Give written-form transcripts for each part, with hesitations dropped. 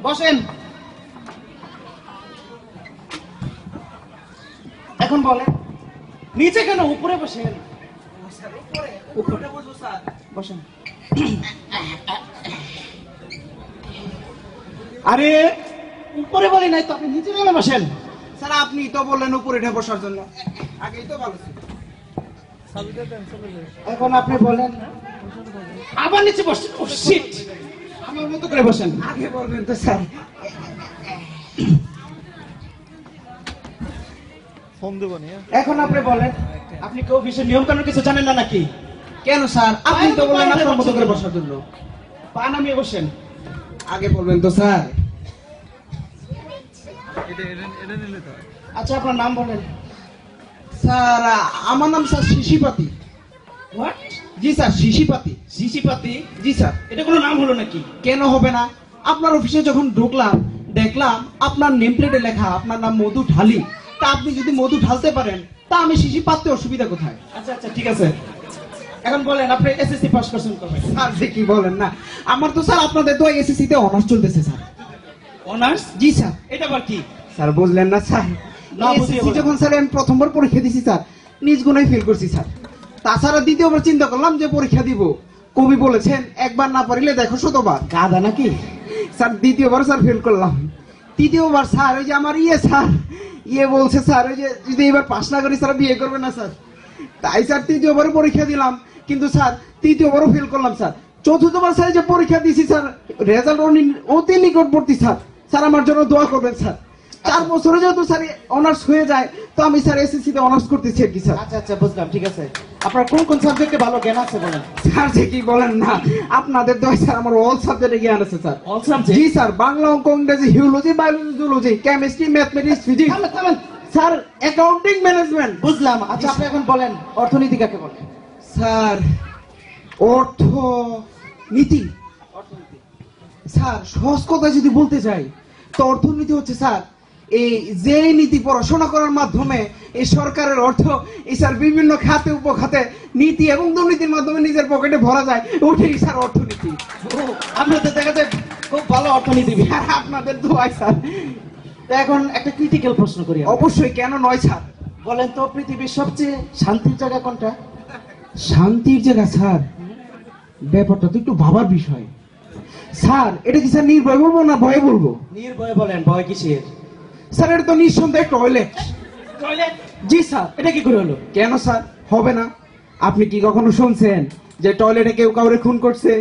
বসেন। এখন বলেন নিচে কেন, উপরে বসেন। উপরে বসবো স্যার। বসেন। আরে উপরে বলি নাই তো, আপনি নিচে নেমে বসেন। স্যার আপনি তো বললেন উপরে উঠে বসার জন্য, আগেই তো ভালো ছিল। এখন আপনি বলেন আবার নিচে বসেন। ও শিট, আমার মতো করে বসেন। আগে বলবেন তো স্যার। এখন আপনি বলেন, আপনি কি অফিসের নিয়ম কানুন কিছু জানেন না নাকি? কেন স্যার, আপনি তো বললেন আপনার মতো করে বসার জন্য। পা নামিয়ে বসেন। আগে বলবেন তো স্যার। আচ্ছা আপনার নাম বলেন। স্যার আমার নাম স্যার শিশিপাতি। হোয়াট? জি স্যার, শিশিপাতি। শিশিপাতি? জি স্যার। এটা কোনো নাম হলো নাকি? কেন হবে না? আপনার অফিসে যখন ঢুকলাম দেখলাম আপনার নেম প্লেটে লেখা আপনার নাম মধু ঢালি। তা আপনি যদি মধু ঢালতে পারেন তা আমি শিশি পাততে অসুবিধা কোথায়? আচ্ছা আচ্ছা ঠিক আছে। এখন বলেন আপনি এসএসসি পাস করছেন কবে? স্যার যে কি বলেন না, আমার তো স্যার আপনাদের তো এসএসসি তে অনার্স চলতেছে স্যার। অনার্স? জি স্যার। এটা আবার কি? স্যার বুঝলেন না স্যার, না বুঝিয়ে এসএসসি বলেন। যখন স্যার আমি প্রথমবার পরীক্ষা দিছি স্যার, নিজ গুণায় ফেল করছি স্যার। তাছাড়া দ্বিতীয়বার চিন্তা করলাম যে পরীক্ষা দিব, কবি বলেছেন একবার না পারিলে দেখো শতবার। গাধা নাকি? স্যার দ্বিতীয়বার স্যার ফেল করলাম। তৃতীয়বার স্যার ওই যে আমার স্যার বলছে স্যার ওই যে যদি এবার পাস না করি স্যার বিয়ে করবে না স্যার। তাই স্যার তৃতীয়বারও পরীক্ষা দিলাম, কিন্তু স্যার তৃতীয়বারও ফেল করলাম স্যার। চতুর্থবার স্যার যে পরীক্ষা দিয়েছি স্যার, রেজাল্ট অতি নিকটবর্তী স্যার। স্যার আমার জন্য দোয়া করবেন স্যার। 4 বছরে যেহেতু স্যার অনার্স হয়ে যায়, তো আমি স্যার এসএসসি তে অনার্স করতেছি আর কি স্যার। আচ্ছা আচ্ছা বুঝলাম, ঠিক আছে। আপনার কোন কোন সাবজেক্টে ভালো জ্ঞান আছে বলেন? স্যার যে কি বলেন না, আপনাদের দয় স্যার আমার অল সাবজেক্টে জ্ঞান আছে স্যার। All subject? জি স্যার, বাংলা, অঙ্ক, ইংরেজি, হিউলজি, biology, zoology, chemistry, mathematics, physics, থামেন থামেন। Sir accounting, management. বুঝলাম। আচ্ছা আপনি এখন বলেন অর্থনীতি কাকে বলে? স্যার অর্থনীতি স্যার সহজ কথা যদি বলতে চাই তো অর্থনীতি হচ্ছে স্যার এই যে নীতি পড়াশোনা করার মাধ্যমে এই সরকারের অর্থ এই স্যার বিভিন্ন খাতে উপখাতে নীতি এবং দুর্নীতির মাধ্যমে নিজের পকেটে ভরা যায়, ওটাই স্যার অর্থনীতি। আপনাদের দেখা যায় খুব ভালো অর্থনীতিবিদ। আর আপনাদের দোয়াই স্যার। তো এখন একটা ক্রিটিক্যাল প্রশ্ন করি আমরা। অবশ্যই, কেন নয় স্যার। বলেন তো পৃথিবীর সবচেয়ে শান্তির জায়গা কোনটা? শান্তির জায়গা স্যার, ব্যাপারটা তো একটু ভাবার বিষয় স্যার। এটা কি স্যার নির্ভয় বলবো না ভয়ে বলবো? নির্ভয়ে বলেন, ভয় কিসের? স্যার এটা তো নিঃসন্দেহে টয়লেট। টয়লেট? জি স্যার। এটা কি করে হলো? কেন স্যার হবে না? আপনি কি কখনো শুনছেন যে টয়লেটে কেউ কাউরে খুন করছে,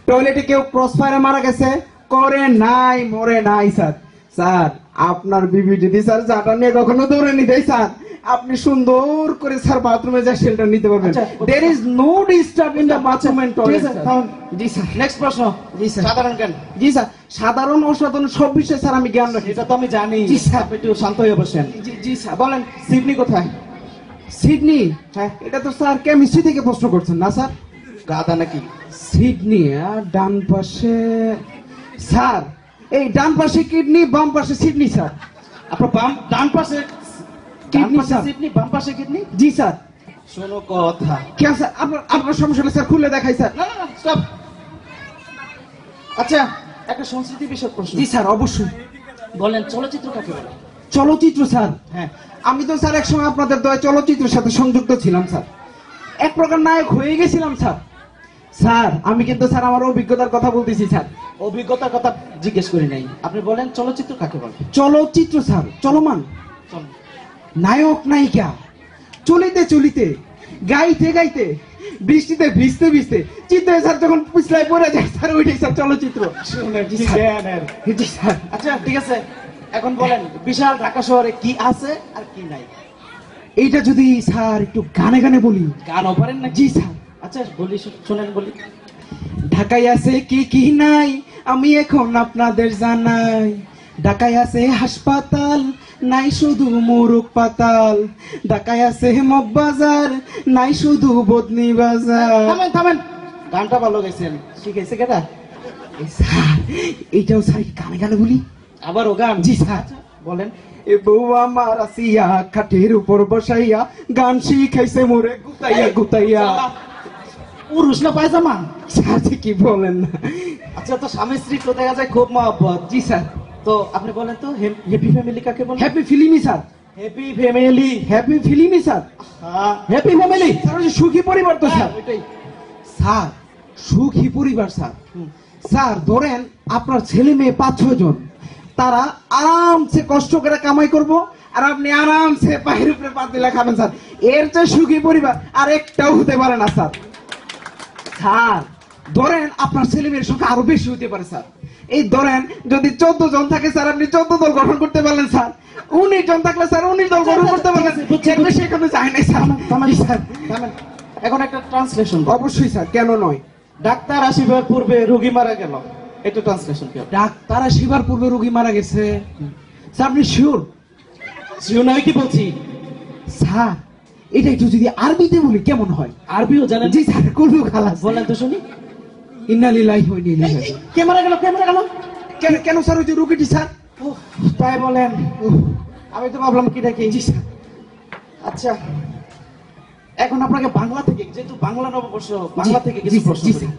টয়লেটে কেউ ক্রস ফায়ারে মারা গেছে? করে নাই, মরে নাই স্যার। স্যার আপনার বিবি যদি স্যার জাটা নিয়ে কখনো দৌড়ে নিতে স্যার, আপনি সুন্দর করে স্যার বাথরুমে যা শেল্টার নিতে পারবেন। There is no disturb in the bathroom and toilet. জি স্যার। নেক্সট প্রশ্ন। জি স্যার। সাধারণ জ্ঞান। জি স্যার, সাধারণ অসাধারণ সব বিষয়ে স্যার আমি জ্ঞান রাখি। এটা তো আমি জানি। জি স্যার। আপনি একটু শান্ত হয়ে বসেন। জি জি স্যার। বলেন সিডনি কোথায়? সিডনি? হ্যাঁ। এটা তো স্যার কেমিস্ট্রি থেকে প্রশ্ন করছেন না স্যার? গাধা নাকি? সিডনি ডান পাশে স্যার, এই ডান পাশে কিডনি, বাম পাশে সিডনি স্যার। আপনার ডান পাশে কিডনি কিডনি, স্যার। সিডনি, বাম পাশে কিডনি। জি স্যার। শোনো কথা। কেন স্যার, আপনার সমস্যা হলে স্যার খুলে দেখাই স্যার। না না না স্টপ। আচ্ছা একটা সংস্কৃতি বিষয়ক প্রশ্ন। জি স্যার অবশ্যই। বলেন চলচ্চিত্র কাকে বলে? চলচ্চিত্র স্যার, হ্যাঁ। আমি তো স্যার একসময় আপনাদের দয়া চলচ্চিত্রের সাথে সংযুক্ত ছিলাম স্যার, এক প্রকার নায়ক হয়ে গেছিলাম স্যার। স্যার আমি কিন্তু স্যার আমার অভিজ্ঞতার কথা বলতেছি স্যার। অভিজ্ঞতার কথা জিজ্ঞেস করি নাই, আপনি বলেন চলচ্চিত্র কাকে বলে? চলচ্চিত্র স্যার চলমান, চলুন। নায়ক নায়িকা চলিতে চলিতে, গাইতে গাইতে, বৃষ্টিতে ভিজতে ভিজতে চিত্তে স্যার যখন পিছলায় পড়ে যায় স্যার, ওইটাই স্যার চলচ্চিত্র। জি স্যার। জি স্যার। আচ্ছা ঠিক আছে, এখন বলেন বিশাল ঢাকা শহরে কি আছে আর কি নাই? এইটা যদি স্যার একটু গানে গানে বলি। গানও পারেন না? জি স্যার। আচ্ছা বলি, শোনেন বলি। ঢাকায় আছে কি কি নাই আমি এখন আপনাদের জানাই। ঢাকায় আছে হাসপাতাল, নাই শুধু মুরুখ পাতাল। ঢাকায় আছে মগবাজার, নাই শুধু বদনি বাজার। থামেন থামেন, গানটা ভালো গেছেন, শিখেছে কেটা? স্যার এইটাও স্যার গানে গানে বলি। আবারও গান? জি স্যার। বলেন। এ বউ আমার আসিয়া খাটের উপর বসাইয়া গান শিখাইছে মোরে গুতাইয়া গুতাইয়া। পুরুষ না পায়জামা? স্যার কি বলেন না আচ্ছা, তো স্বামী স্ত্রী তো দেখা যায় খুব মহব্বত। জি স্যার। তো আপনি বলেন তো হ্যাপি ফ্যামিলি কাকে বলেন? হ্যাপি ফিলিমি স্যার। Happy family. হ্যাপি ফিলিমি স্যার। হ্যাপি ফ্যামিলি স্যার ওই যে সুখী পরিবার তো স্যার। ওইটাই। স্যার সুখী পরিবার স্যার। হুম। স্যার ধরেন আপনার ছেলে মেয়ে 5-6 জন, তারা আরামসে কষ্ট করে কামাই করব, আর আপনি আরামসে পায়ের উপরে পা দিলে খাবেন স্যার। এর চেয়ে সুখী পরিবার আর একটাও হতে পারে না স্যার। স্যার ধরেন আপনার ছেলে মেয়ের সংখ্যা আরো বেশি হতে পারে স্যার। এই ধরেন যদি 14 জন থাকে স্যার, আপনি 14 দল গঠন করতে পারলেন স্যার। 19 জন থাকলে স্যার 19 দল গঠন করতে পারলেন। এর বেশি এখানে যায় নাই স্যার। জি, স্যার। থামেন। এখন একটা ট্রান্সলেশন। অবশ্যই স্যার, কেন নয়। ডাক্তার আসিবার পূর্বে রোগী মারা গেল, এটা ট্রান্সলেশন কি হবে? ডাক্তার আসিবার পূর্বে রোগী মারা গেছে। স্যার আপনি শিওর? শিওর আমি কি বলছি? স্যার এটা একটু যদি আরবিতে বলি কেমন হয়? আরবিও জানেন? জি স্যার, কুলু খালাস। বলেন তো শুনি। ইন্না লিল্লাহি ওয়া ইন্না ইলাইহি রাজিউন। কে মারা গেল, কে মারা গেল? কেন কেন স্যার, ওই যে রোগীটি স্যার। উফ, তাই বলেন? আমি তো ভাবলাম কি দেখি। জি স্যার। আচ্ছা, এখন আপনাকে বাংলা থেকে, যেহেতু বাংলা নববর্ষ, বাংলা থেকে কিছু জি, প্রশ্ন জি, করি। স্যার।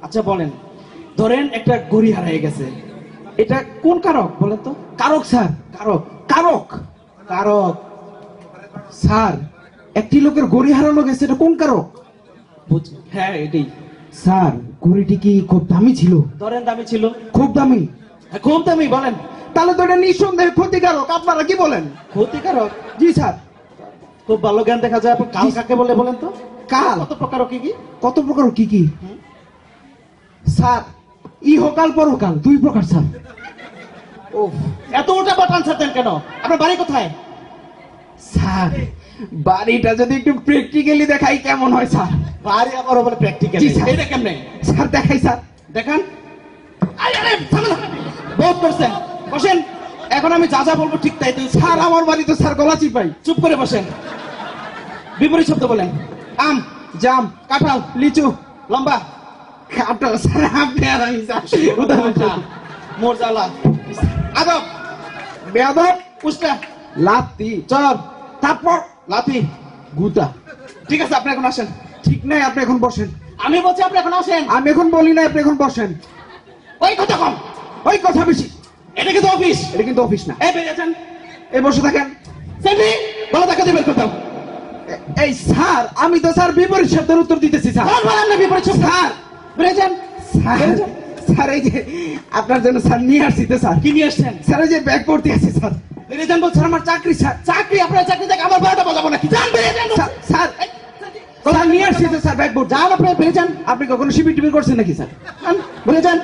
আচ্ছা বলেন, ধরেন একটা গড়ি হারিয়ে গেছে, এটা কোন কারক বলেন তো? কারক স্যার। কারক। কারক কারক স্যার, একটি লোকের গড়ি হারানো গেছে, এটা কোন কারক? বুঝি, হ্যাঁ এটাই। স্যার গড়িটি কি খুব দামি ছিল? ধরেন দামি ছিল। খুব দামি? হ্যাঁ, খুব দামি। বলেন। তাহলে তো এটা নিঃসন্দেহে ক্ষতিকারক। আপনারা কি বলেন? ক্ষতিকারক? জি স্যার। খুব ভালো জ্ঞান দেখা যায়। আপনি কাল কাকে বলে বলেন তো? কাল কত প্রকার কি কি? কত প্রকার কি কি? স্যার ইহকাল পরকাল 2 প্রকার স্যার। ও, এত ওটা বাট আনসার দেন কেন? আপনার বাড়ি কোথায়? স্যার বাড়িটা যদি একটু প্র্যাকটিক্যালি দেখাই কেমন হয় স্যার? বাড়ি আবার বলে প্র্যাকটিক্যাল। জি, স্যার। এটা কেমনে? স্যার দেখাই স্যার। দেখান। আরে থামেন, বহুত করছেন, বসেন। এখন আমি যা যা বলবো ঠিক তাই তো। স্যার আমার বাড়ি তো স্যার গলা চিপাই। চুপ করে বসেন। বিপরীত শব্দ বলেন। আম, জাম, কাঁঠাল, লিচু, লম্বা, কাঁঠাল। স্যার আপনি আর আমি স্যার উদাহরণ দিই। মোরজালা, আদব, বেয়াদব, উস্তা, লাত্তি, চর, তারপর লাথি। গুতা। ঠিক আছে, আপনি এখন আসেন। ঠিক নাই, আপনি এখন বসেন। আমি বলছি আপনি এখন আসেন। আমি এখন বলি না, আপনি এখন বসেন। ওই কথা কম, ওই কথা বেশি। এটা কিন্তু অফিস। এটা কিন্তু অফিস না। এই বেরিয়েছেন। এই বসে থাকেন। সেন্ডি, বলো তাকে বের করতাম। এই স্যার আমি তো স্যার বিপরীত শব্দের উত্তর দিতেছি স্যার। বল বলেন না বিপরীত শব্দ। স্যার বেরিয়েছেন। স্যার স্যার এই যে আপনার জন্য স্যার নিয়ে আসছি তো স্যার। কি নিয়ে আসছেন? স্যার ওই যে ব্যাগ পড়তে আছে স্যার। বেরিয়েছেন বলছেন। স্যার আমার চাকরি স্যার। চাকরি? আপনার চাকরি থেকে আমার 12টা বাজাবো নাকি? যান বেরিয়েছেন। স্যার স্যার স্যার নিয়ে আসছি তো স্যার ব্যাগ পড়তে। যান আপনি বেরিয়েছেন। আপনি কখনো শিবির টিবির করছেন নাকি স্যার? বেরিয়েছেন।